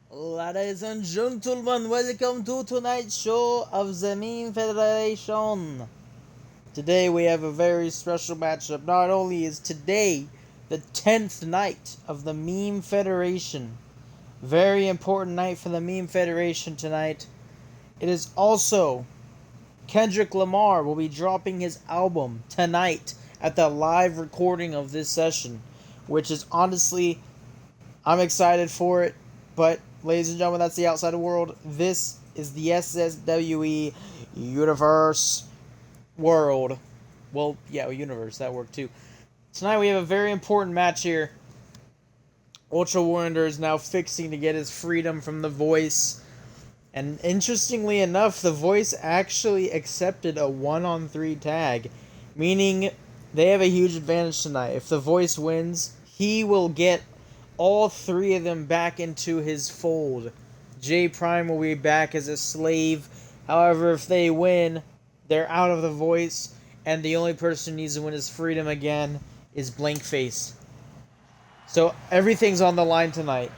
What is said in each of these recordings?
Ladies and gentlemen, welcome to tonight's show of the Meme Federation. Today we have a very special matchup. Not only is today the 10th night of the Meme Federation, very important night for the Meme Federation tonight, it is also Kendrick Lamar will be dropping his album tonight at the live recording of this session, which is honestly, I'm excited for it, but ladies and gentlemen, that's the outside world. This is the SSWE Universe World. Well, yeah, Universe, that worked too. Tonight we have a very important match here. Ultra Wonder is now fixing to get his freedom from The Voice. And interestingly enough, The Voice actually accepted a 1-on-3 tag, meaning they have a huge advantage tonight. If The Voice wins, he will get all three of them back into his fold. J Prime will be back as a slave. However, if they win, they're out of The Voice, and the only person who needs to win his freedom again is Blankface. So everything's on the line tonight.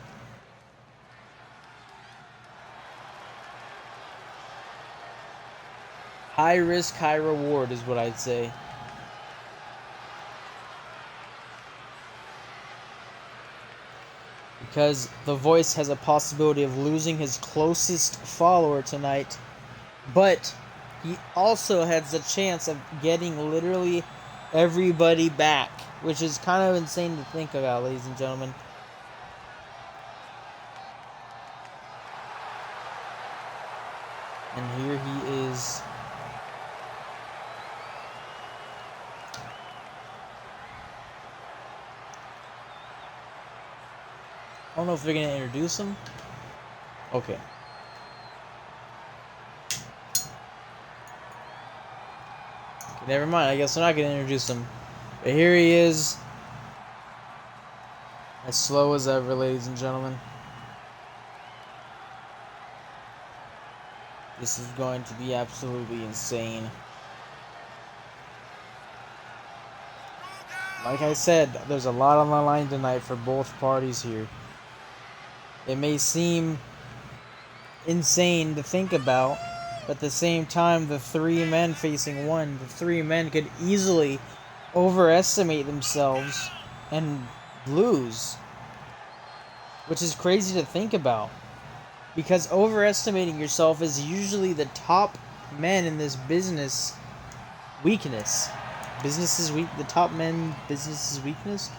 High risk, high reward is what I'd say. Because The Voice has a possibility of losing his closest follower tonight, but he also has the chance of getting literally everybody back, which is kind of insane to think about, ladies and gentlemen. And here he is. I don't know if they're going to introduce him. Okay. Never mind, I guess they're not going to introduce him. But here he is. As slow as ever, ladies and gentlemen. This is going to be absolutely insane. Like I said, there's a lot on the line tonight for both parties here. It may seem insane to think about, but at the same time, the three men facing one, the three men could easily overestimate themselves and lose. Which is crazy to think about. Because overestimating yourself is usually the top men in this business weakness. The top men business's weakness.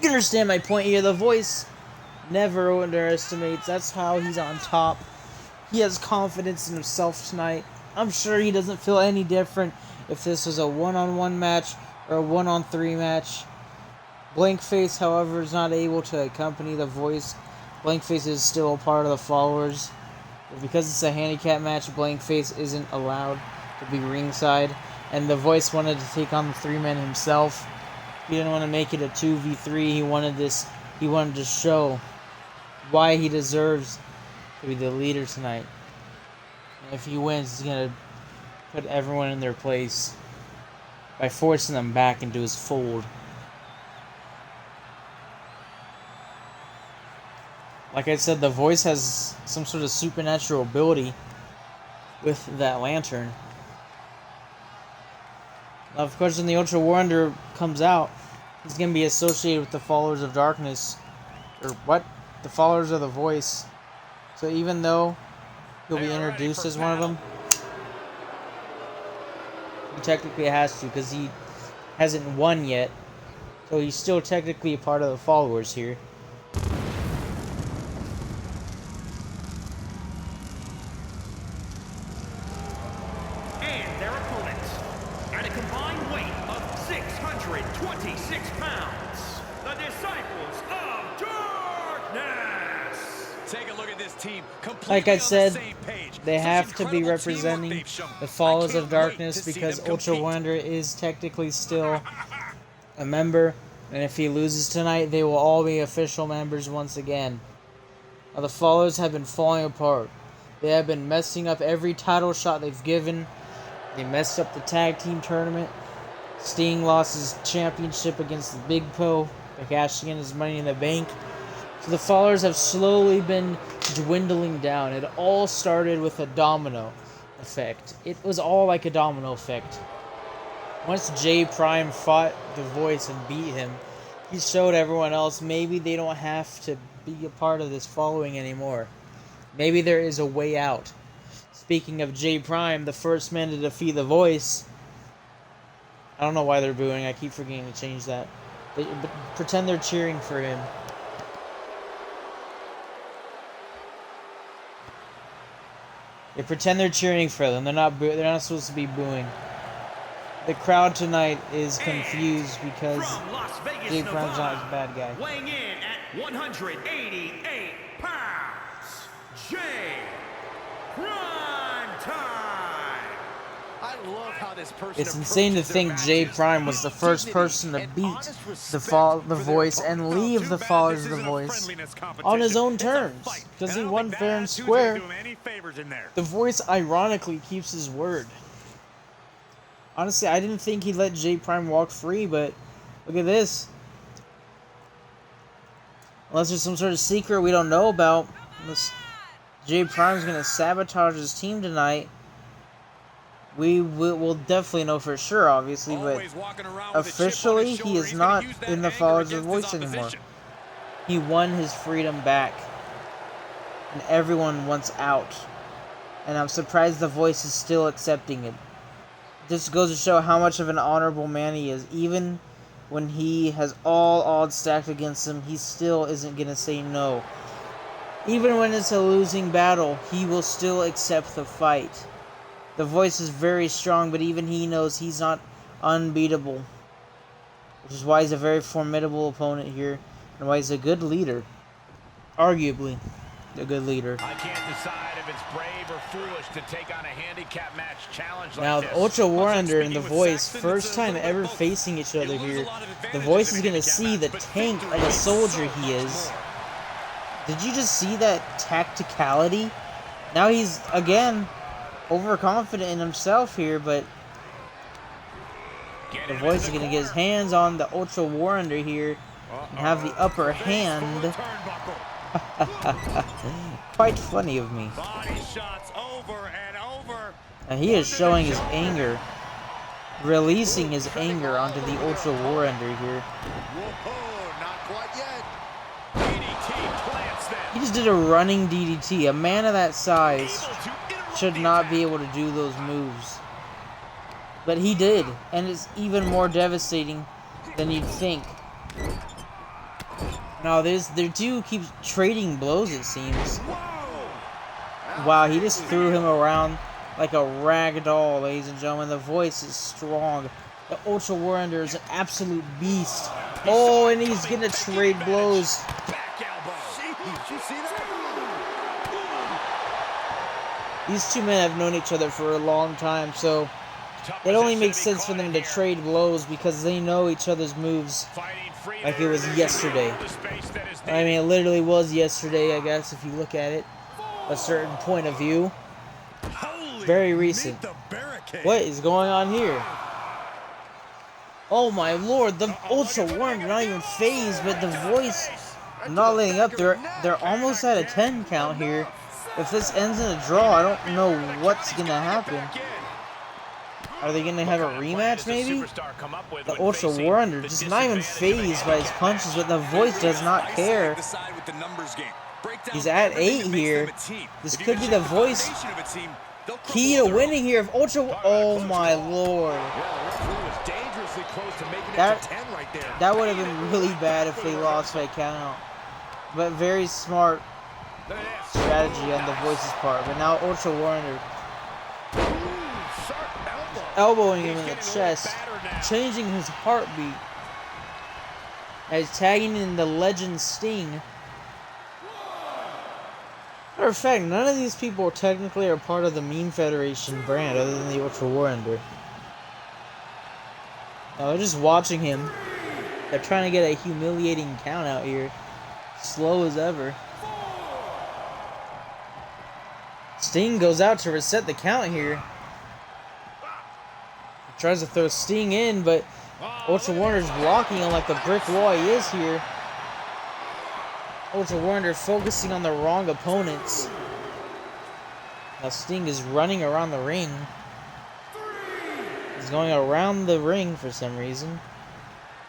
You understand my point here. The Voice never underestimates. That's how he's on top. He has confidence in himself tonight. I'm sure he doesn't feel any different if this was a 1-on-1 match or a 1-on-3 match. Blankface, however, is not able to accompany The Voice. Blankface is still a part of the followers. But because it's a handicap match, Blankface isn't allowed to be ringside. And The Voice wanted to take on the three men himself. He didn't want to make it a 2v3. He wanted to show why he deserves to be the leader tonight. And if he wins, he's going to put everyone in their place by forcing them back into his fold. Like I said, The Voice has some sort of supernatural ability with that lantern. Now, of course, when the Ultra Wonder comes out, he's going to be associated with the Followers of Darkness. Or what? The Followers of The Voice. So even though he'll be introduced as one of them, he technically has to, because he hasn't won yet. So he's still technically a part of the followers here. And their opponents, at a combined weight of 626 pounds, the Disciples of Darkness. Take a look at this team. Like I said, they have to be representing the Followers of Darkness because Ultra Wonder is technically still a member, and if he loses tonight, they will all be official members once again. Now, the Followers have been falling apart. They have been messing up every title shot they've given. They messed up the tag team tournament. Sting lost his championship against the Big Po by cashing in his Money in the Bank. So the followers have slowly been dwindling down. It all started with a domino effect. It was all like a domino effect. Once J Prime fought The Voice and beat him, he showed everyone else maybe they don't have to be a part of this following anymore. Maybe there is a way out. Speaking of J Prime, the first man to defeat The Voice. I don't know why they're booing. I keep forgetting to change that. But pretend they're cheering for him. They pretend they're cheering for them. They're not supposed to be booing. The crowd tonight is confused because J Prime's not a bad guy. Weighing in at 188 pounds, J Prime time. I love how this person It's insane to think J Prime was the first person to beat the Voice and leave the followers of The Voice on his own terms, because he won fair and square. The Voice ironically keeps his word. Honestly, I didn't think he'd let J Prime walk free, but look at this. Unless there's some sort of secret we don't know about, unless J Prime's gonna sabotage his team tonight, we'll definitely know for sure, obviously, but officially he is not in the followers of The Voice anymore. He won his freedom back, and everyone wants out, and I'm surprised The Voice is still accepting it. This goes to show how much of an honorable man he is. Even when he has all odds stacked against him, he still isn't going to say no. Even when it's a losing battle, he will still accept the fight. The Voice is very strong, but even he knows he's not unbeatable. Which is why he's a very formidable opponent here, and why he's a good leader. Arguably, a good leader. I can't decide if it's brave or foolish to take on a handicap match challenge like Now, this. the Ultra Warrender and The Voice, first time ever facing each other here. The Voice is going to see the tank of a soldier he is. Did you just see that tacticality? Now he's, again, overconfident in himself here, but The Voice is going to get his hands on the Ultra Warrender here and have the upper hand. Quite funny of me. And he is showing his anger, releasing his anger onto the Ultra Warrender here. He just did a running DDT. A man of that size should not be able to do those moves. But he did, and it's even more devastating than you'd think. Now, their two keeps trading blows, it seems. Wow, he just threw him around like a rag doll, ladies and gentlemen. The Voice is strong. The Ultra Warrender is an absolute beast. Oh, and he's gonna trade blows. These two men have known each other for a long time, so it only makes sense for them to trade blows because they know each other's moves like it was yesterday. I mean, it literally was yesterday, I guess, if you look at it. A certain point of view. Very recent. What is going on here? Oh my lord, the Ultra Warrender not even phased, but The Voice not letting up. They're almost at a 10 count here. If this ends in a draw, I don't know what's gonna happen. Are they gonna have a rematch, maybe? The Ultra Warrender just not even phased by his punches, but The Voice does not care. He's at 8 here. This could be The Voice key to winning here. If Ultra, oh my lord, that would have been really bad if they lost by count. But very smart strategy on The Voice's part. But now Ultra Warrender elbowing him in the chest, changing his heartbeat, as tagging in the Legend Sting. Matter of fact, none of these people technically are part of the Meme Federation brand other than the Ultra Warrender. They're just watching him. They're trying to get a humiliating count out here. Slow as ever. Sting goes out to reset the count here. Tries to throw Sting in, but Ultra Warrender's blocking him like the brick wall he is here. Ultra Warrior focusing on the wrong opponents. Now Sting is running around the ring. He's going around the ring for some reason.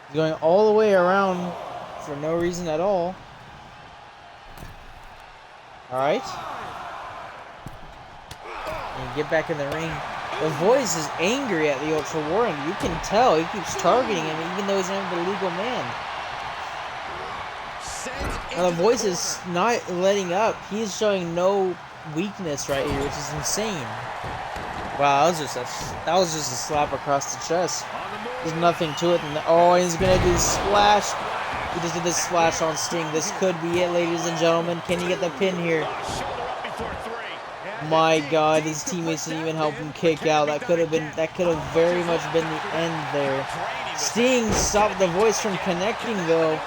He's going all the way around for no reason at all. Alright. And get back in the ring. The Voice is angry at the Ultra Warrior. You can tell. He keeps targeting him even though he's not the legal man. Now the Voice is not letting up. He's showing no weakness right here, which is insane. Wow, that was just a slap across the chest. There's nothing to it. Oh, he's gonna do splash. He just did this splash on Sting. This could be it, ladies and gentlemen. Can he get the pin here? My God, his teammates didn't even help him kick out. That could have very much been the end there. Sting stopped the Voice from connecting though.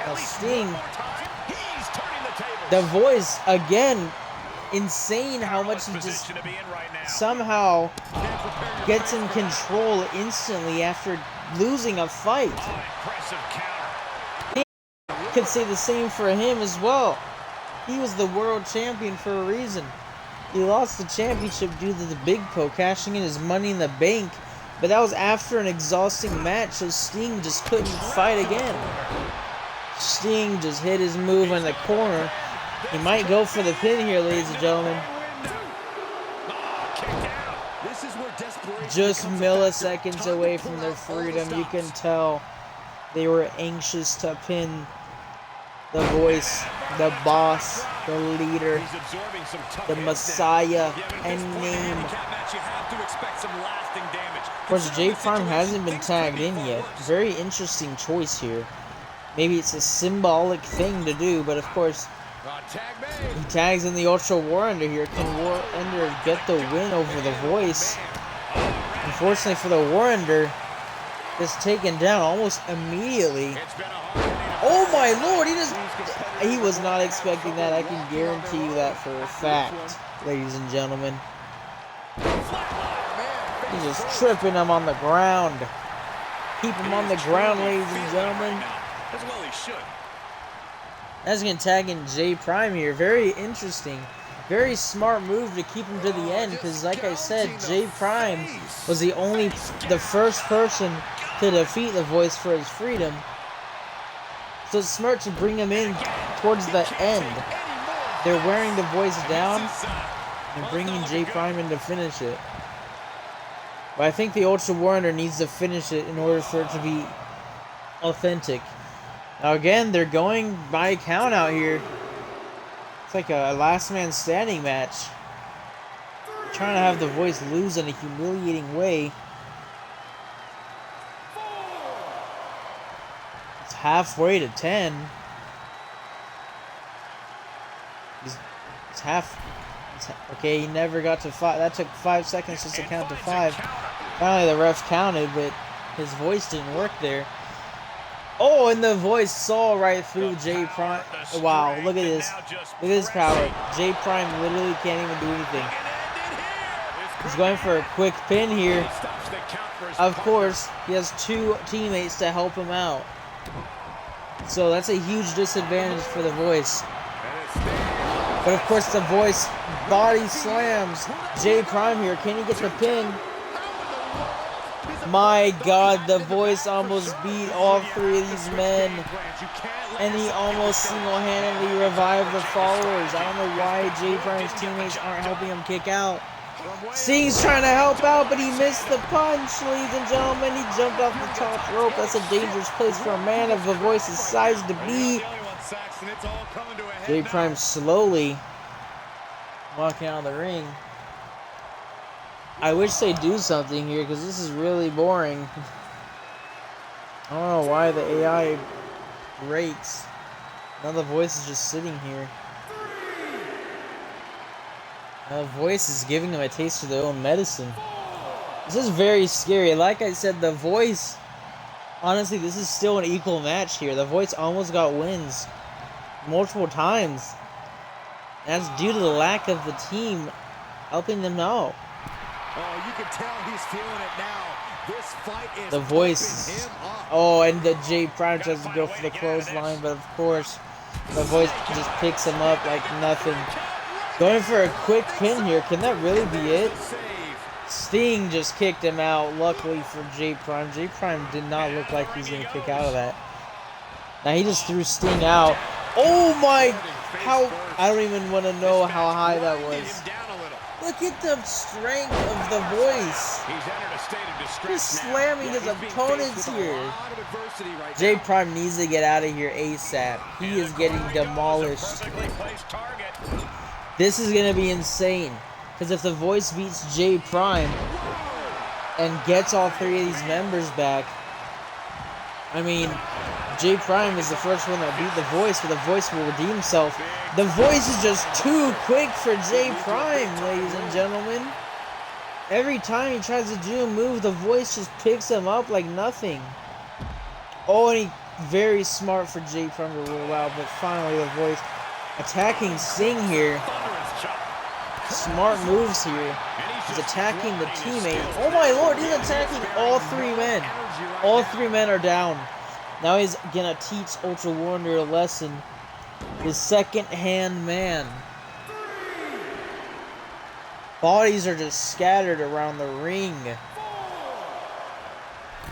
Now Sting, the Voice again, insane how much he just somehow gets in control instantly after losing a fight. Could say the same for him as well. He was the world champion for a reason. He lost the championship due to the Big Po cashing in his Money in the Bank, but that was after an exhausting match, so Sting just couldn't fight again. Sting just hit his move in the corner. He might go for the pin here, ladies and gentlemen. Just milliseconds away from their freedom, you can tell they were anxious to pin the Voice, the boss, the leader, the Messiah, and name. Of course, J Prime hasn't been tagged in yet. Very interesting choice here. Maybe it's a symbolic thing to do, but of course, he tags in the Ultra Warrior here. Can Warrior get the win over the Voice? Unfortunately for the Warrior, is taken down almost immediately. Oh my Lord, he was not expecting that. I can guarantee you that for a fact, ladies and gentlemen. He's just tripping him on the ground. Keep him on the ground, ladies and gentlemen. As well he should. That's going to tag in J Prime here. Very interesting. Very smart move to keep him to the end, because like I said, J Prime was the first person to defeat the Voice for his freedom. So it's smart to bring him in towards the end. They're wearing the Voice down and bringing J Prime in to finish it. But I think the Ultra Warrior needs to finish it in order for it to be authentic. Now again, they're going by count out here. It's like a last man standing match. They're trying to have the Voice lose in a humiliating way. It's halfway to 10. Okay, he never got to 5. That took 5 seconds just to count to 5. Finally, the ref counted, but his Voice didn't work there. Oh, and the Voice saw right through J Prime. Wow, look at this. Look at his power. J Prime literally can't even do anything. He's going for a quick pin here. Of course, he has 2 teammates to help him out. So that's a huge disadvantage for the Voice. But of course, the Voice body slams J Prime here. Can he get the pin? My God, the Voice almost beat all 3 of these men. And he almost single-handedly revived the followers. I don't know why J Prime's teammates aren't helping him kick out. Sting's trying to help out, but he missed the punch, ladies and gentlemen. He jumped off the top rope. That's a dangerous place for a man of the Voice's size to be. J Prime slowly walking out of the ring. I wish they'd do something here, because this is really boring. I don't know why the AI breaks. Now the Voice is just sitting here. Now the Voice is giving them a taste of their own medicine. This is very scary. Like I said, the Voice... Honestly, this is still an equal match here. The Voice almost got wins multiple times. That's due to the lack of the team helping them out. Oh, you can tell he's feeling it now. This fight is the Voice. Oh, and the J Prime tries to go for the clothesline, but of course The Voice just picks him up like nothing. Going for a quick pin here. Can that really be it? Sting just kicked him out. Luckily for J Prime. J Prime did not look like he's going to kick out of that. Now he just threw Sting out. Oh my! How? I don't even want to know how high that was. Look at the strength of the Voice. He's slamming his opponents here. J Prime needs to get out of here ASAP. He is getting demolished. This is going to be insane. Because if the Voice beats J Prime and gets all three of these members back, I mean, J Prime is the first one that beat the Voice, but the Voice will redeem himself. The Voice is just too quick for J Prime, ladies and gentlemen. Every time he tries to do a move, the Voice just picks him up like nothing. Oh, and he very smart for J Prime to roll out, but finally the Voice attacking Sting here. Smart moves here. He's attacking the teammate. Oh my lord, he's attacking all three men. All three men are down. Now he's gonna teach Ultra Warrior a lesson. His second-hand man. Bodies are just scattered around the ring.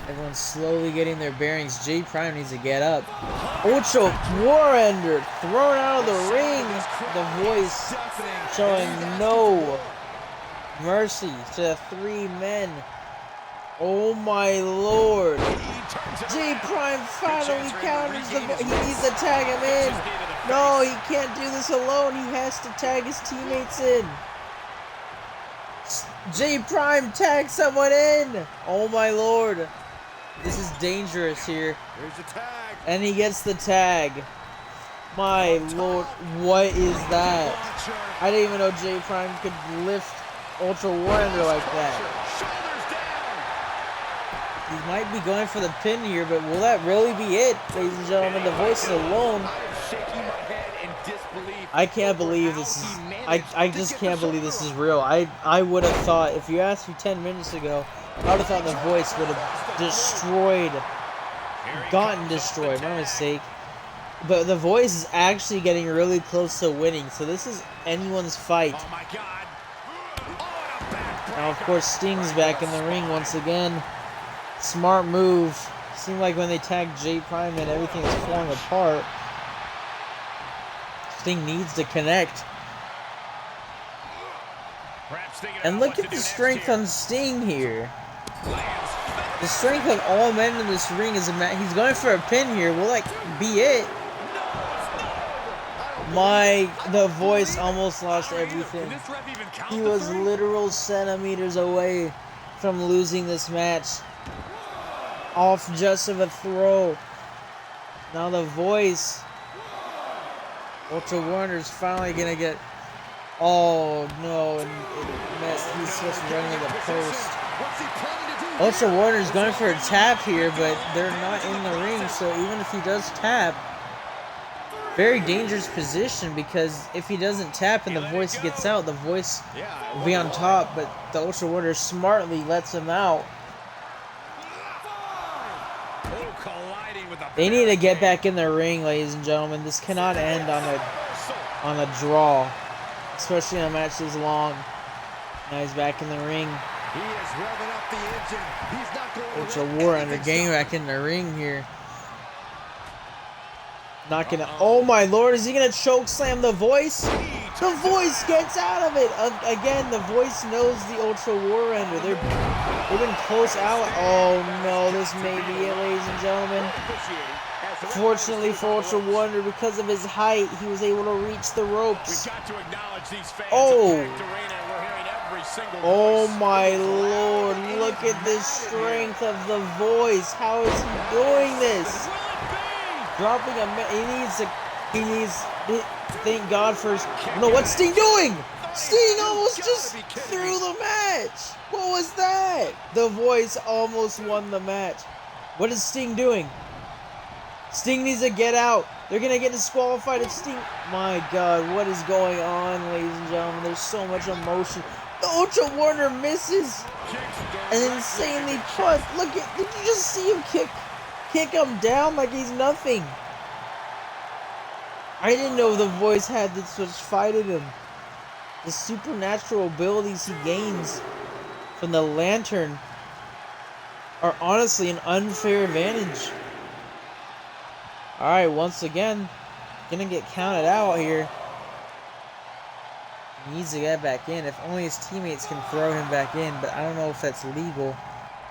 Everyone's slowly getting their bearings. J Prime needs to get up. Ultra Warrior thrown out of the ring. The Voice showing no mercy to the three men. Oh my lord. J Prime finally counters the Voice. He needs to tag him in. No, he can't do this alone. He has to tag his teammates in. J Prime tags someone in. Oh my lord. This is dangerous here. And he gets the tag. My lord, what is that? I didn't even know J Prime could lift Ultra Warrior like that. He might be going for the pin here, but will that really be it, ladies and gentlemen? The Voice is alone. I can't believe this is... I just can't believe this is real. I would have thought, if you asked me 10 minutes ago, I would have thought the Voice would have destroyed, gotten destroyed, my mistake. But the Voice is actually getting really close to winning, so this is anyone's fight. Now, of course, Sting's back in the ring once again. Smart move. Seemed like when they tagged J Prime and everything is falling apart. Sting needs to connect. And look at the strength on Sting here. The strength of all men in this ring is he's going for a pin here. Will that be it? The Voice almost lost everything. He was literal centimeters away from losing this match. Off just of a throw. Now the Voice. Ultra Warrior's finally gonna get... Oh no, and it messed. He's supposed to run into the post. Ultra Warrior's going for a tap here, but they're not in the ring, so even if he does tap, very dangerous position, because if he doesn't tap and the Voice gets out, the Voice will be on top, but the Ultra Warrior smartly lets him out. They need to get back in the ring, ladies and gentlemen. This cannot end on a draw, especially in a match this long. Now he's back in the ring. He is revving up the engine. He's not going Ultra Warrior getting back in the ring here. Not gonna. Oh my lord! Is he gonna choke slam the Voice? The Voice gets out of it again. The Voice knows the Ultra Warrior. They've been close out. Oh no! This may be it, ladies and gentlemen. Fortunately for Ultra Warrior, because of his height, he was able to reach the ropes. Oh! Oh my lord! Look at this strength of the Voice. How is he doing this? Dropping he needs, thank God for his, no, what's Sting doing? Sting almost just threw the match. What was that? The Voice almost won the match. What is Sting doing? Sting needs to get out. They're going to get disqualified if Sting, my God, what is going on, ladies and gentlemen? There's so much emotion. The Ultra Warrior misses and insanely punt. Look at, did you just see him kick him down like he's nothing? I didn't know the Voice had this much fight in him. The supernatural abilities he gains from the lantern are honestly an unfair advantage. Alright, once again, gonna get counted out here. He needs to get back in. If only his teammates can throw him back in, but I don't know if that's legal.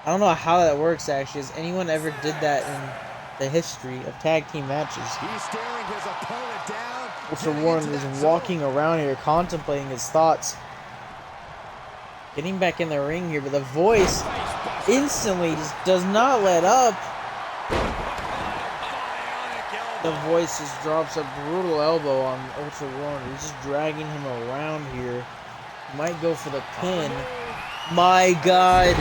I don't know how that works actually. Has anyone ever did that in the history of tag team matches? He's staring his opponent down. Ultra Warren is walking around here contemplating his thoughts. Getting back in the ring here, but the Voice instantly just does not let up. The Voice just drops a brutal elbow on Ultra Warren. He's just dragging him around here. Might go for the pin. My God.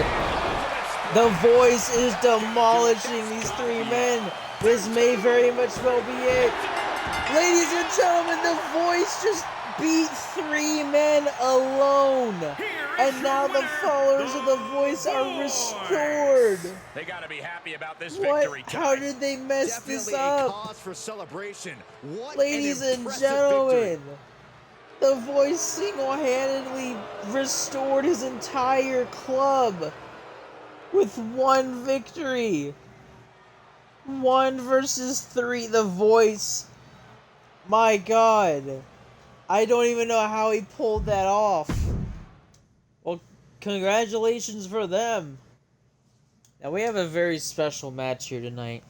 The Voice is demolishing these three men. This may very much well be it. Ladies and gentlemen, the Voice just beat three men alone. And now the followers of the Voice are restored. They gotta be happy about this What? victory. How did they mess this Definitely a up? cause for celebration. What Ladies an and impressive gentlemen, victory. the Voice single-handedly restored his entire club with one victory. 1 versus 3, the Voice. My God. I don't even know how he pulled that off. Well, congratulations for them. Now we have a very special match here tonight,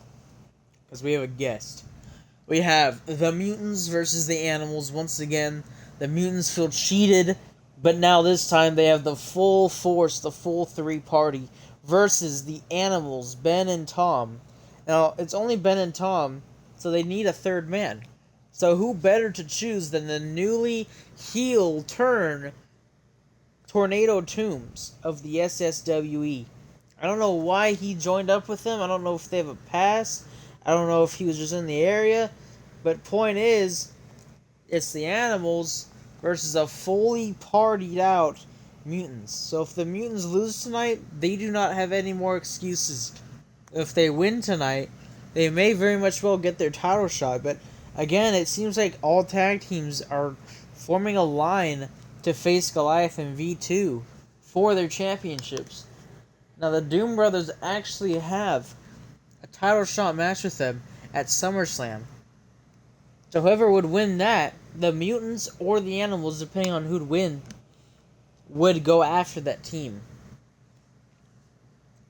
because we have a guest. We have the Mutants versus the Animals. Once again, the Mutants feel cheated, but now this time they have the full force, the full three-party, versus the Animals, Ben and Tom. Now, it's only Ben and Tom, so they need a third man. So who better to choose than the newly heel turn Tornado Toombs of the SSWE. I don't know why he joined up with them. I don't know if they have a past. I don't know if he was just in the area. But point is, it's the Animals versus a fully partied out Mutants. So if the Mutants lose tonight, they do not have any more excuses. If they win tonight, they may very much well get their title shot. But again, it seems like all tag teams are forming a line to face Goliath and V2 for their championships. Now, the Doom Brothers actually have a title shot match with them at SummerSlam. So whoever would win that, the Mutants or the Animals, depending on who'd win, would go after that team.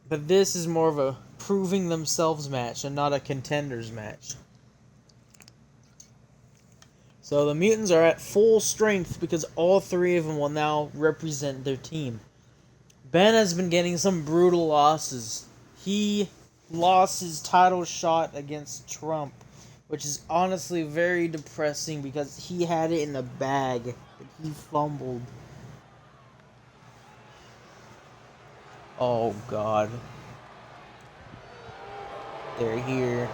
But this is more of a proving themselves match and not a contenders match. So the Mutants are at full strength because all three of them will now represent their team. Ben has been getting some brutal losses. He lost his title shot against Trump, which is honestly very depressing because he had it in the bag, but he fumbled. Oh God. They're here.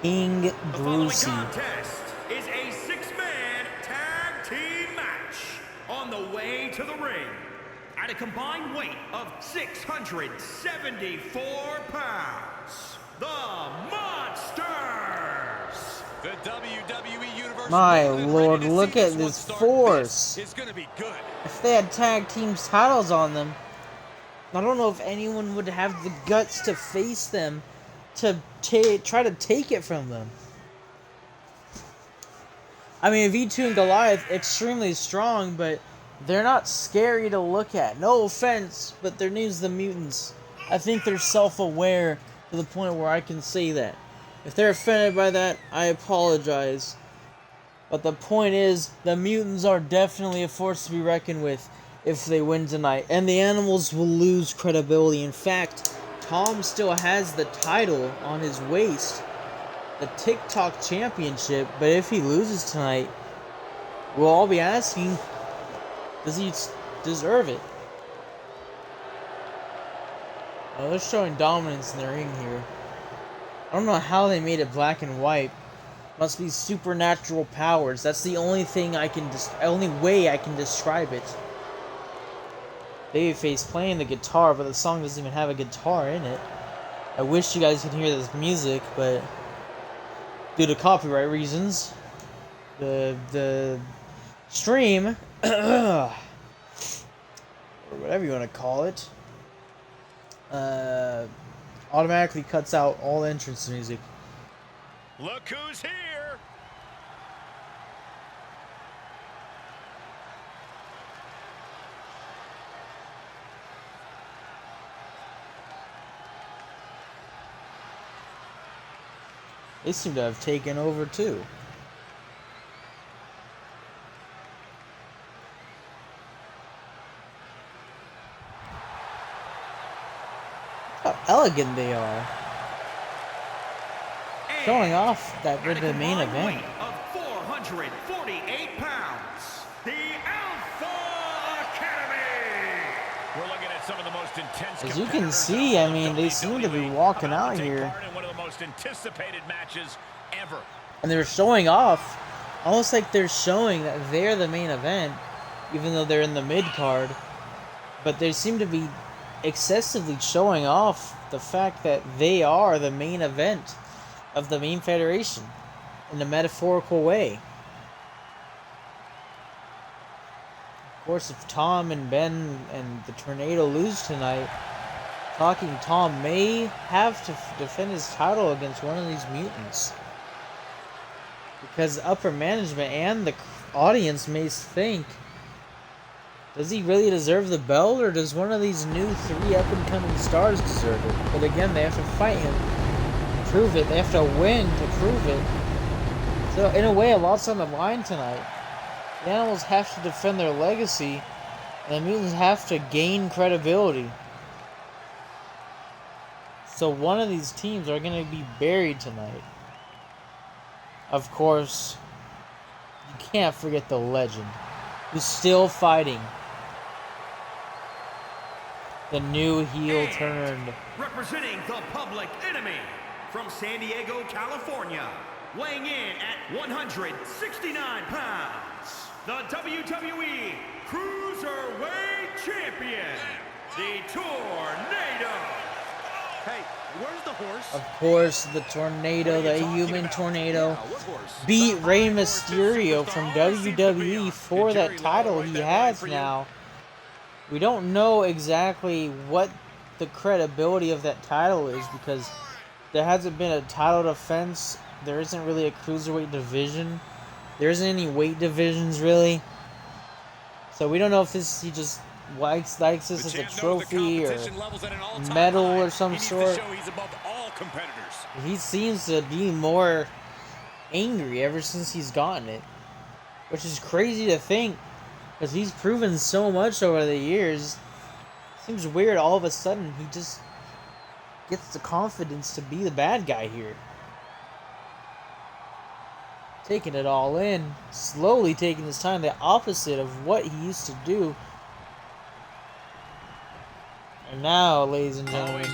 King The following Brucey. contest is a six-man tag team match on the way to the ring at a combined weight of 674 pounds. The Monsters. The WWE Universe. My more than Lord, ready to look see at one this start. force. This is going to be good. If they had tag team titles on them, I don't know if anyone would have the guts to face them to try to take it from them. I mean, V2 and Goliath, extremely strong, but they're not scary to look at. No offense, but their name's the Mutants. I think they're self-aware to the point where I can say that. If they're offended by that, I apologize. But the point is, the Mutants are definitely a force to be reckoned with if they win tonight. And the Animals will lose credibility. In fact, Tom still has the title on his waist, the TikTok Championship, but if he loses tonight, we'll all be asking, does he deserve it? Oh, they're showing dominance in the ring here. I don't know how they made it black and white. Must be supernatural powers. That's the only thing only way I can describe it. Babyface playing the guitar, but the song doesn't even have a guitar in it. I wish you guys could hear this music, but due to copyright reasons, the stream, or whatever you want to call it, automatically cuts out all entrance music. Look who's here! They seem to have taken over too. How elegant they are. Showing off that we're the main event. Of 448 pounds, the Alpha Academy. We're looking at some of the most intense. As you can see, I mean, they seem to be walking out here. One of the most anticipated matches ever. And they're showing off, almost like they're showing that they're the main event, even though they're in the mid card. But they seem to be excessively showing off the fact that they are the main event of the main federation in a metaphorical way. Of course, if Tom and Ben and the Tornado lose tonight, Talking Tom may have to defend his title against one of these mutants. Because upper management and the audience may think, does he really deserve the belt, or does one of these new 3 up-and-coming stars deserve it? But again, they have to fight him to prove it. They have to win to prove it. So in a way, a lot's on the line tonight. The Animals have to defend their legacy, and the mutants have to gain credibility. So one of these teams are going to be buried tonight. Of course, you can't forget the legend, who's still fighting. The new heel turned. Representing the Public Enemy from San Diego, California, weighing in at 169 pounds, the WWE Cruiserweight Champion, the Tornado. Hey, where's the horse? Of course, the Tornado, the human Tornado, beat Rey Mysterio from WWE for that title he has now. We don't know exactly what the credibility of that title is, because there hasn't been a title defense. There isn't really a cruiserweight division. There isn't any weight divisions, really. So we don't know if he just likes this as a trophy or medal or some sort. He seems to be more angry ever since he's gotten it, which is crazy to think, because he's proven so much over the years. Seems weird all of a sudden he just gets the confidence to be the bad guy here. Taking it all in, slowly taking his time, the opposite of what he used to do. And now, ladies and gentlemen,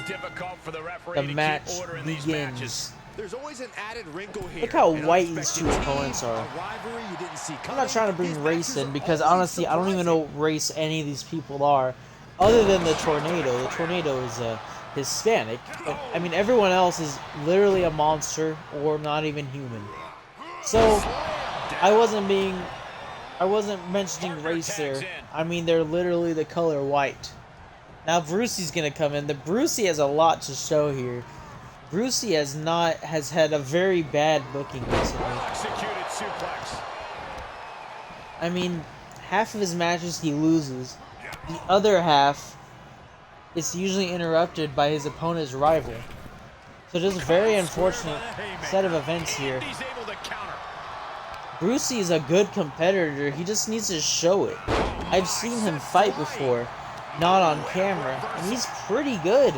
the match begins. There's always an added wrinkle here. Look how white these two opponents are. I'm not trying to bring race in, because honestly, I don't even know what race any of these people are, other than the Tornado. The Tornado is Hispanic. But, I mean, everyone else is literally a monster or not even human. So, I wasn't mentioning race there. I mean, they're literally the color white. Now Brucey's gonna come in. Brucey has a lot to show here. Brucey has had a very bad booking recently. Executed suplex. I mean, half of his matches he loses. The other half is usually interrupted by his opponent's rival. So just a very unfortunate set of events here. Brucey is a good competitor. He just needs to show it. I've seen him fight before, not on camera, and he's pretty good.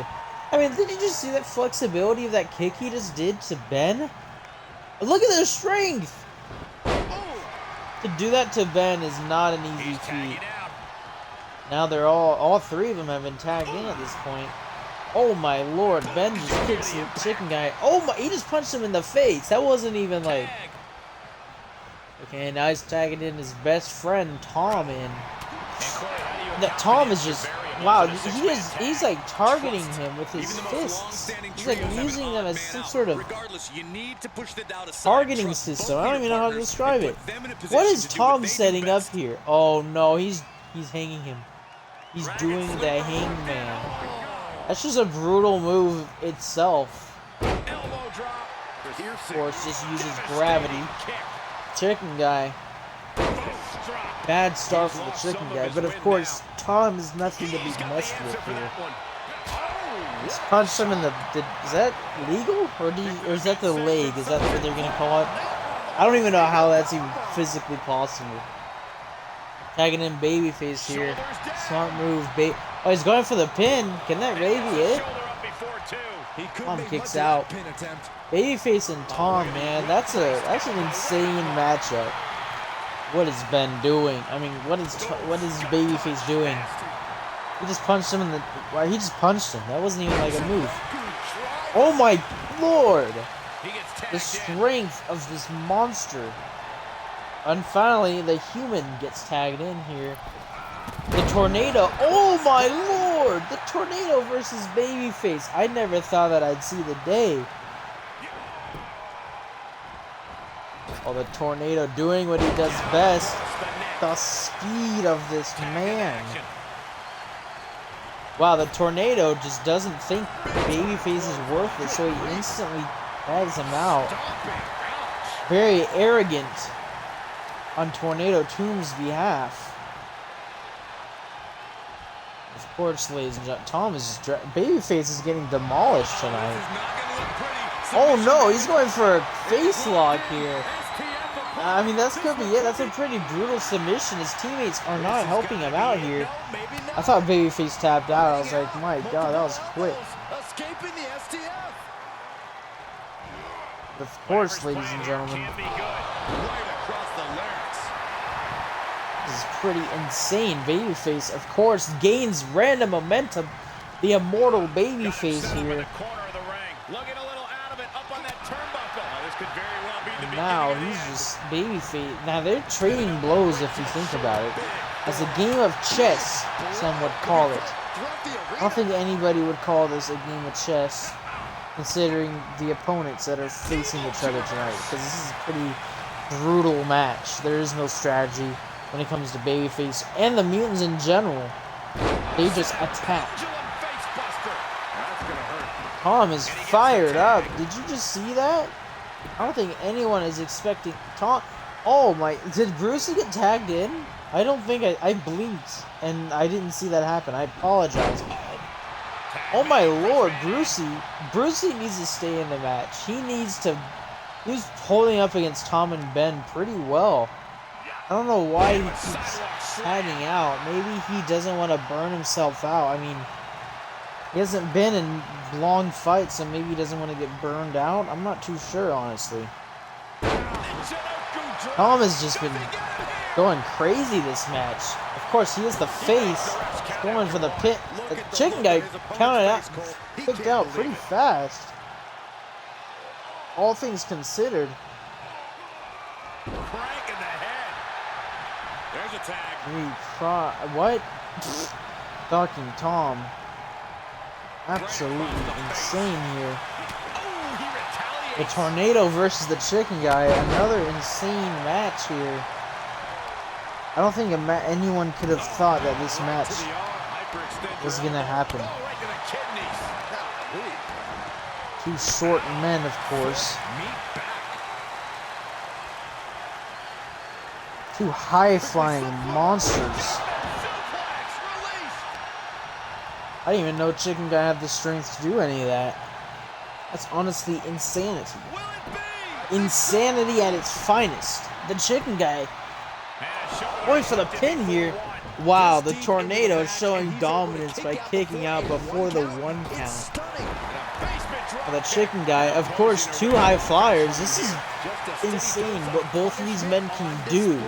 I mean, did you just see that flexibility of that kick he just did to Ben? Look at the strength! To do that to Ben is not an easy feat. Now they're all 3 of them have been tagged in at this point. Oh my lord, Ben just kicks the chicken guy. Oh my, he just punched him in the face. That wasn't even like... Okay, now he's tagging in his best friend, Tom, in. Tom is just Wow, he's like targeting him with his fists. He's like using them as some sort of targeting system. I don't even know how to describe it. What is Tom setting up here? Oh no, he's hanging him. He's doing the hangman. That's just a brutal move itself. Of course, just uses gravity. Chicken guy. Bad start for the chicken guy, but of course, Tom is nothing to be messed with here. Just punched him in the. Is that legal? Or is that the leg? Is that what they're gonna call it? I don't even know how that's even physically possible. Tagging in babyface here. Smart move. Oh, he's going for the pin. Can that really be it? Tom kicks out. Babyface and Tom, man, that's an insane matchup. What is Ben doing? I mean, what is Babyface doing? He just punched him in the. Why? He just punched him. That wasn't even like a move. Oh my lord! The strength of this monster. And finally, the human gets tagged in here. The tornado. Oh my lord! The tornado versus Babyface. I never thought that I'd see the day. Oh, the tornado doing what he does best. The speed of this man. Wow, the tornado just doesn't think Babyface is worth it, so he instantly tags him out. Very arrogant on Tornado Tomb's behalf. Of course, ladies and gentlemen, Tom is Babyface is getting demolished tonight. Oh no, he's going for a face lock here. I mean, that's could be it. That's a pretty brutal submission. His teammates are not helping him out here. I thought Babyface tapped out. I was like, my god, that was quick. Of course, ladies and gentlemen. This is pretty insane. Babyface, of course, gains random momentum. The immortal Babyface here. And now he's just Babyface. Now they're trading blows if you think about it. As a game of chess, some would call it. I don't think anybody would call this a game of chess, considering the opponents that are facing each other tonight. Because this is a pretty brutal match. There is no strategy when it comes to Babyface and the mutants in general. They just attack. Tom is fired up. Did you just see that? I don't think anyone is expecting Tom. Oh my! Did Brucey get tagged in? I don't think I blinked and I didn't see that happen. I apologize. Oh my lord, Brucey needs to stay in the match. He's holding up against Tom and Ben pretty well. I don't know why he keeps tagging out. Maybe he doesn't want to burn himself out. I mean, he hasn't been in long fights, so maybe he doesn't want to get burned out. I'm not too sure, honestly. Tom has just been going crazy this match. Of course, he is the face. He's going for the pit. The chicken guy counted out, picked out pretty fast. All things considered. Crank in the head. There's a tag. What? Fucking Tom. Absolutely insane here. The tornado versus the chicken guy. Another insane match here. I don't think anyone could have thought that this match was going to happen. Two short men, of course. Two high-flying monsters. I didn't even know Chicken Guy had the strength to do any of that. That's honestly insanity. Insanity at its finest. The Chicken Guy going for the pin here. Wow, the tornado is showing dominance by kicking out before the 1 count. The Chicken Guy, of course, two high flyers. This is insane what both of these men can do.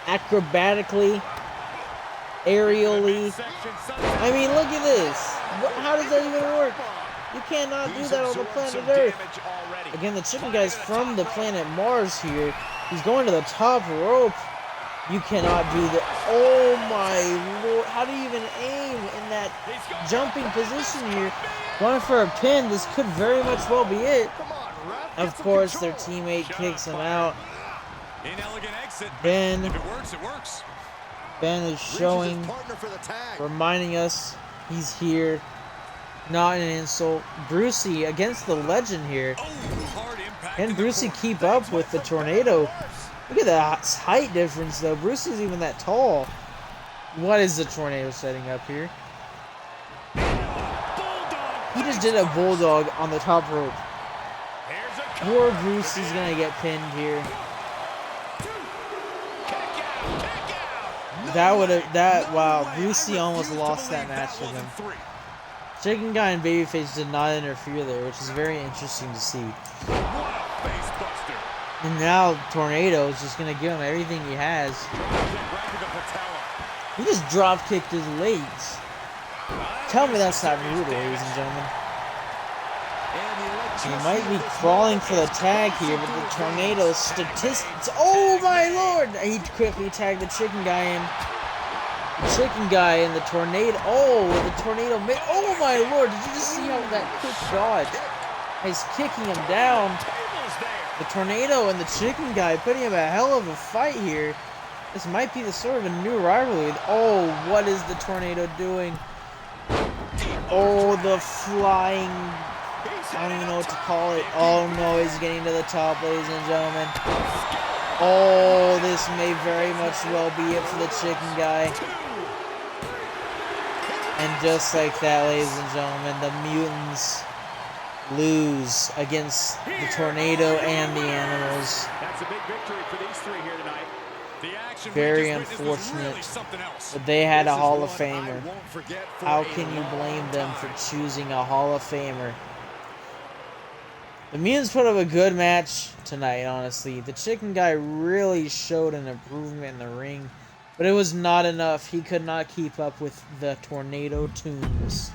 Acrobatically, aerially. I mean, look at this. How does that even work? You cannot do that on the planet Earth. Again, the Chicken Guy's from the planet Mars here. He's going to the top rope. You cannot do that. Oh my lord. How do you even aim in that jumping position here? Going for a pin. This could very much well be it. Of course, their teammate kicks him out. Inelegant exit. Ben. If it works, it works. Ben is showing, reminding us he's here. Not an insult. Brucey against the legend here. Can Brucey keep up with the Tornado? Look at that height difference though. Brucey's even that tall. What is the Tornado setting up here? He just did a bulldog on the top rope. Poor Brucey's gonna get pinned here. Wow, Brucey almost lost that match with him. Chicken Guy and Babyface did not interfere there, which is very interesting to see. And now Tornado is just gonna give him everything he has. He just drop kicked his legs. Tell me that's not brutal, ladies and gentlemen. He might be crawling for the tag here, but the Tornado statistics. Oh my lord! He quickly tagged the Chicken Guy in. The Chicken Guy and the Tornado. Oh, the Tornado. Oh my lord! Did you just see how that quick dodge? He's kicking him down. The Tornado and the Chicken Guy putting him a hell of a fight here. This might be the sort of a new rivalry. Oh, what is the Tornado doing? Oh, the flying. I don't even know what to call it. Oh no, he's getting to the top, ladies and gentlemen. Oh, this may very much well be it for the Chicken Guy. And just like that, ladies and gentlemen, the Mutants lose against the Tornado and the Animals. That's a big victory for these three here tonight. The action very unfortunate, but they had a Hall of Famer. How can you blame them for choosing a Hall of Famer? The Mutants put up a good match tonight, honestly. The Chicken Guy really showed an improvement in the ring, but it was not enough. He could not keep up with the Tornado Tunes.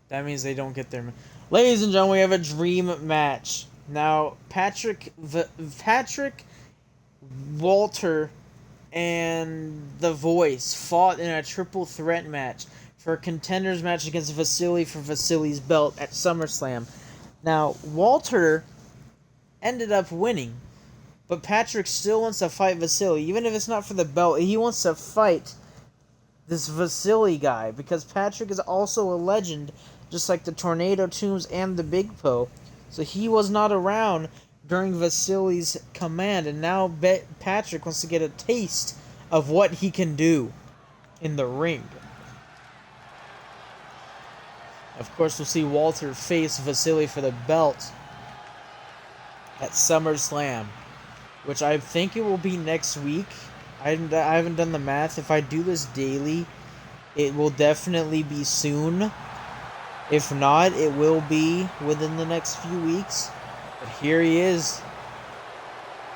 That means they don't get their... Ladies and gentlemen, we have a dream match. Now, Patrick, Walter, and The Voice fought in a triple threat match for a contenders match against Vasily for Vasily's belt at SummerSlam. Now, Walter ended up winning, but Patrick still wants to fight Vasily. Even if it's not for the belt, he wants to fight this Vasily guy, because Patrick is also a legend, just like the Tornado Tunes and the Big Po. So he was not around during Vasily's command, and now Patrick wants to get a taste of what he can do in the ring. Of course, we'll see Walter face Vasily for the belt at SummerSlam, which I think it will be next week. I haven't done the math. If I do this daily, it will definitely be soon. If not, it will be within the next few weeks. But here he is.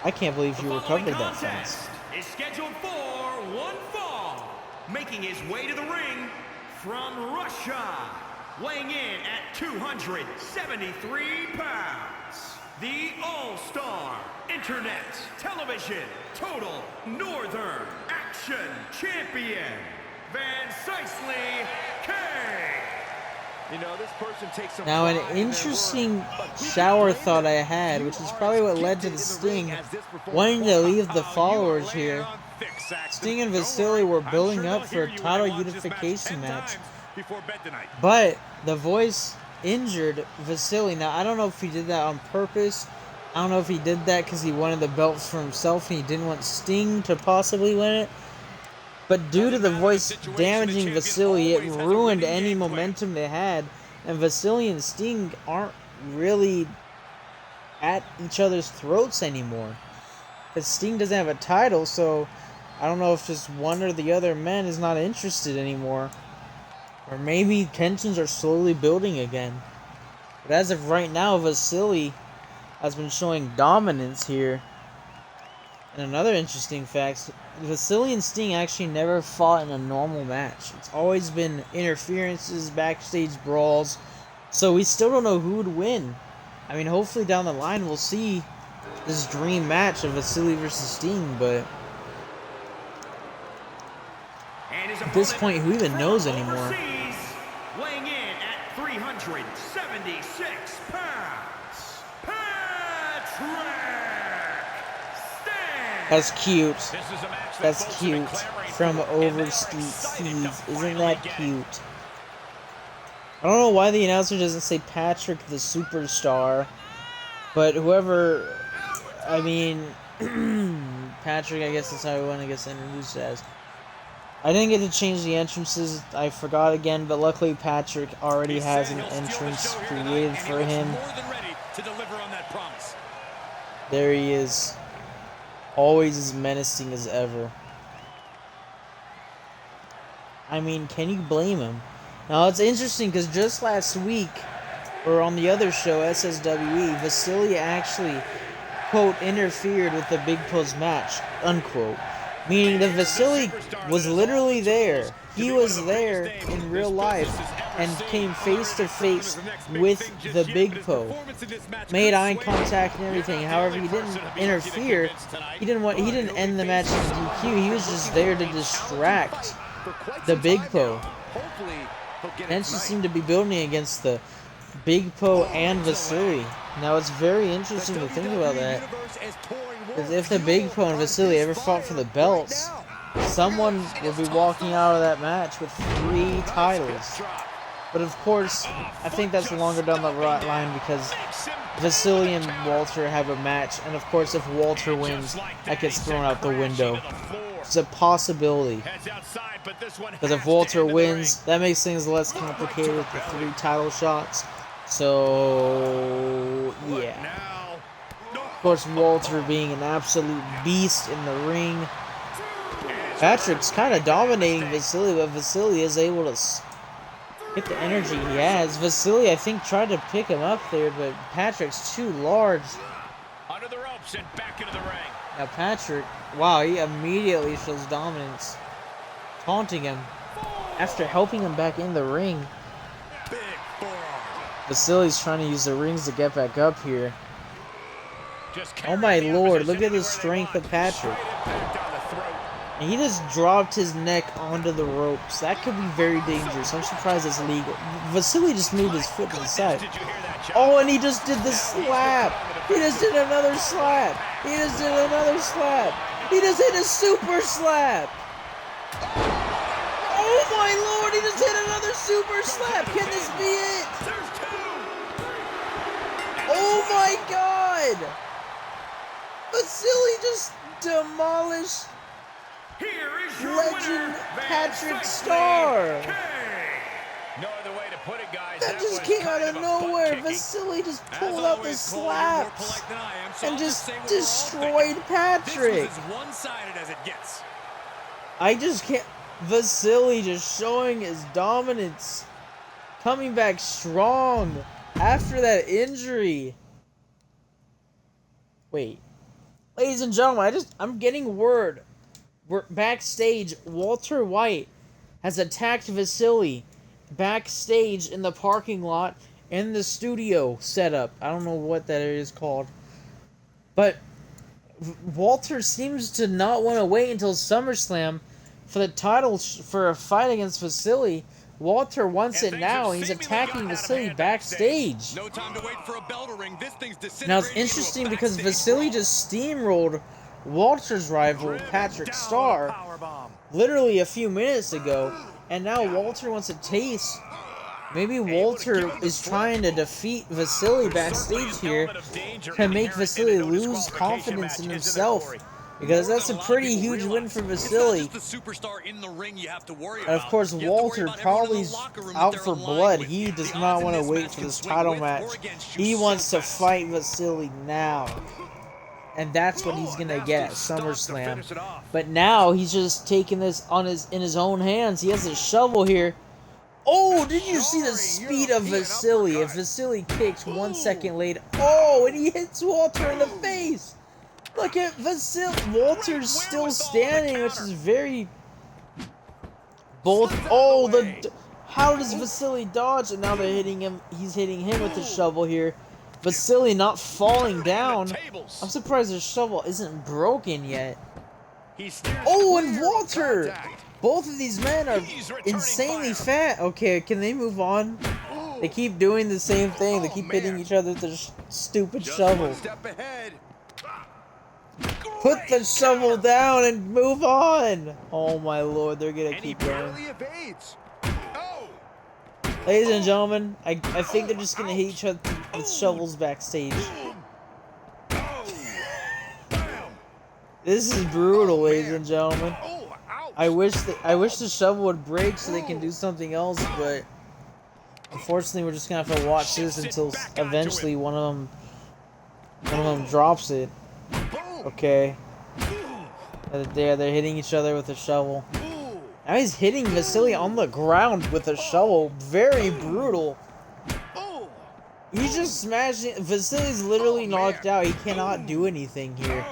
I can't believe you recovered that fast. Is scheduled for one fall, making his way to the ring from Russia, weighing in at 273 pounds, the All-Star Internet Television Total Northern Action Champion, Van Cicely K. You know, this person takes some Now, an pride in their interesting work, but we shower can thought I blame had, them. which is You probably are what as led to gifted the in ring Sting as this performer. wanting to leave the You are followers laying here. it on thick, Saxton. Sting and Don't Vasily worry. were I'm building sure up they'll for hear a you title when they watch this unification 10 match. times before bed tonight. But The Voice injured Vasily. Now, I don't know if he did that on purpose. I don't know if he did that because he wanted the belts for himself and he didn't want Sting to possibly win it. But due to The Voice damaging Vasily, it ruined any momentum they had. And Vasily and Sting aren't really at each other's throats anymore. Because Sting doesn't have a title, so I don't know if just one or the other man is not interested anymore. Or maybe tensions are slowly building again. But as of right now, Vasily has been showing dominance here. And another interesting fact, Vasily and Sting actually never fought in a normal match. It's always been interferences, backstage brawls. So we still don't know who would win. I mean, hopefully down the line we'll see this dream match of Vasily versus Sting, but At this point, who even knows anymore? Overseas, weighing in at 376 pounds, Patrick Stan. That's cute. This is a match that That's folks have been cute. clamoring From for, and they are Overseas. excited to Isn't finally that get it. cute? I don't know why the announcer doesn't say Patrick the Superstar, but whoever, I mean, Patrick, I guess that's how everyone gets introduced as. I didn't get to change the entrances, I forgot again, but luckily Patrick already has an entrance created for him. More than ready to deliver on that promise. There he is. Always as menacing as ever. I mean, can you blame him? Now, it's interesting because just last week, or on the other show, SSWE, Vasily actually, quote, interfered with the Big Pose match, unquote. Meaning that Vasily was literally there. He was there in real life and came face to face with the Big Po. Made eye contact and everything. However, he didn't interfere. He didn't end the match in DQ. He was just there to distract the Big Po. Tension seemed to be building against the Big Po and Vasily. Now it's very interesting to think about that. Because if the Big Po and Vasily ever fought for the belts, someone would be walking out of that match with 3 titles. But of course, I think that's longer down the line because Vasily and Walter have a match, and of course if Walter wins, that gets thrown out the window. It's a possibility. Because if Walter wins, that makes things less complicated with the 3 title shots. So, yeah. Of course, Walter being an absolute beast in the ring. Patrick's kind of dominating Vasily, but Vasily is able to get the energy he has. Vasily, I think, tried to pick him up there, but Patrick's too large. Under the ropes and back into the ring. Now Patrick, wow, he immediately shows dominance. Taunting him after helping him back in the ring. Vasily's trying to use the rings to get back up here. Oh my lord, look at the strength of Patrick. And he just dropped his neck onto the ropes. That could be very dangerous. I'm surprised it's legal. Vasily just moved his foot to the side. Oh, and he just did the slap. He just did another slap. He just did another slap. He just hit a super slap. Oh my lord, he just hit another super slap. Can this be it? Oh my god. Vasily just demolished Here is your legend winner, Patrick Van Starr. K. No other way to put it, guys. That just came out of nowhere. Vasily just pulled out the slaps and just destroyed Patrick. This was as one-sided as it gets. I just can't. Vasily just showing his dominance, coming back strong after that injury. Wait, ladies and gentlemen, I'm getting word. We're backstage. Walter White has attacked Vasily backstage in the parking lot in the studio setup. I don't know what that is called, but Walter seems to not want to wait until SummerSlam for the title for a fight against Vasily. Walter wants it now, and he's attacking Vasily backstage. No time to wait for a bell to ring. This thing's Now it's disintegrating into a interesting because backstage Vasily brawl. just steamrolled Walter's rival, Patrick Starr, literally a few minutes ago, and now Walter wants a taste. Maybe Walter is trying to defeat Vasily backstage here to make Vasily lose confidence in himself, because that's a pretty huge win for Vasily. It's not just the superstar in the ring you have to worry And of about. course, You have to worry Walter about everyone in probably the locker room out that for they're aligned blood. with. He does The not odds in want to this wait match for can this swing title with or match. against you He so wants to fast. fight Vasily now. And that's what he's gonna get at SummerSlam. But now he's just taking this in his own hands. He has a shovel here. Oh, did you see the speed of Vasily? If Vasily kicks 1 second later, oh, and he hits Walter in the face. Look at Vasily. Walter's still standing, which is very bold. Oh, how does Vasily dodge? And now they're hitting him. He's hitting him with the shovel here. Vasily not falling down. I'm surprised the shovel isn't broken yet. Oh, and Walter! Both of these men are He's returning insanely fire. fat. Okay, can they move on? They keep doing the same thing. They keep hitting man. each other with the stupid Just shovel. one step ahead. Put the shovel down and move on. Oh my lord, they're gonna And he keep going. barely evades. Oh, Ladies and gentlemen, I think they're just gonna hit each other with shovels backstage. This is brutal, ladies and gentlemen. oh, ouch. I wish the shovel would break so they can do something else, but unfortunately we're just gonna have to watch this until eventually one of them drops it. Okay. They're hitting each other with a shovel. Now he's hitting Vasily on the ground with a shovel. Very brutal. He's just smashing. Vasily's literally knocked out. He cannot do anything here.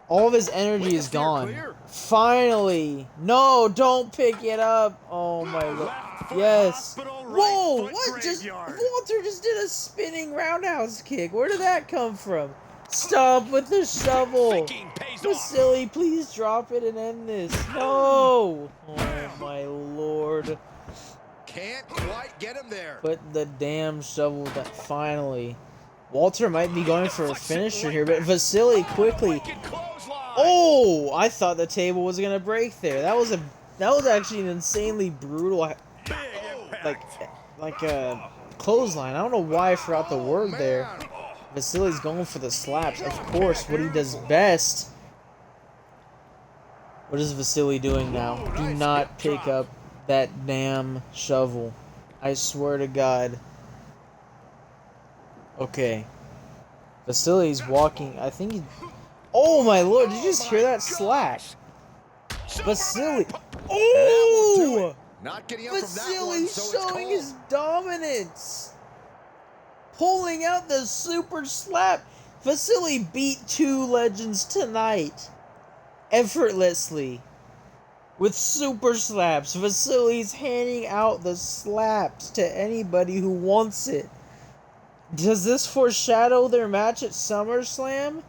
All of his energy is gone. Finally. No, don't pick it up. Oh my god. Yes. Whoa, what? Walter just did a spinning roundhouse kick. Where did that come from? Stop with the shovel. Thinking pays off. Vasily, please drop it and end this. No. Oh my lord. Can't quite get him there. Put the damn shovel down. Finally. Walter might be going for a finisher here, but Vasily quickly. Wicked clothesline. Oh, I thought the table was gonna break there. That was actually an insanely brutal, like a clothesline. I don't know why I forgot the word there. Man. Vasily's going for the slaps, of course, what he does best. What is Vasily doing now? Do not pick up that damn shovel. I swear to God. Okay. Vasily's walking. I think he... Oh my lord, did you just hear that slap? Vasily. Oh! Not getting up from that one, Vasily's so it's showing called. his dominance. Pulling out the super slap. Vasily beat two legends tonight. Effortlessly. With super slaps. Vasily's handing out the slaps to anybody who wants it. Does this foreshadow their match at SummerSlam?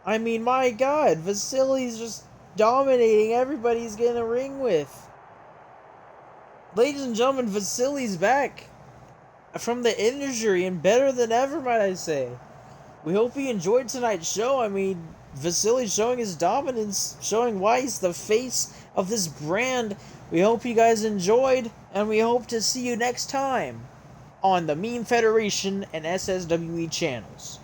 I mean, my god, Vasily's just dominating everybody he's getting a ring with. Ladies and gentlemen, Vasily's back from the injury and better than ever, might I say. We hope you enjoyed tonight's show. I mean, Vasily's showing his dominance, showing why he's the face of this brand. We hope you guys enjoyed, and we hope to see you next time on the Meme Federation and SSWE channels.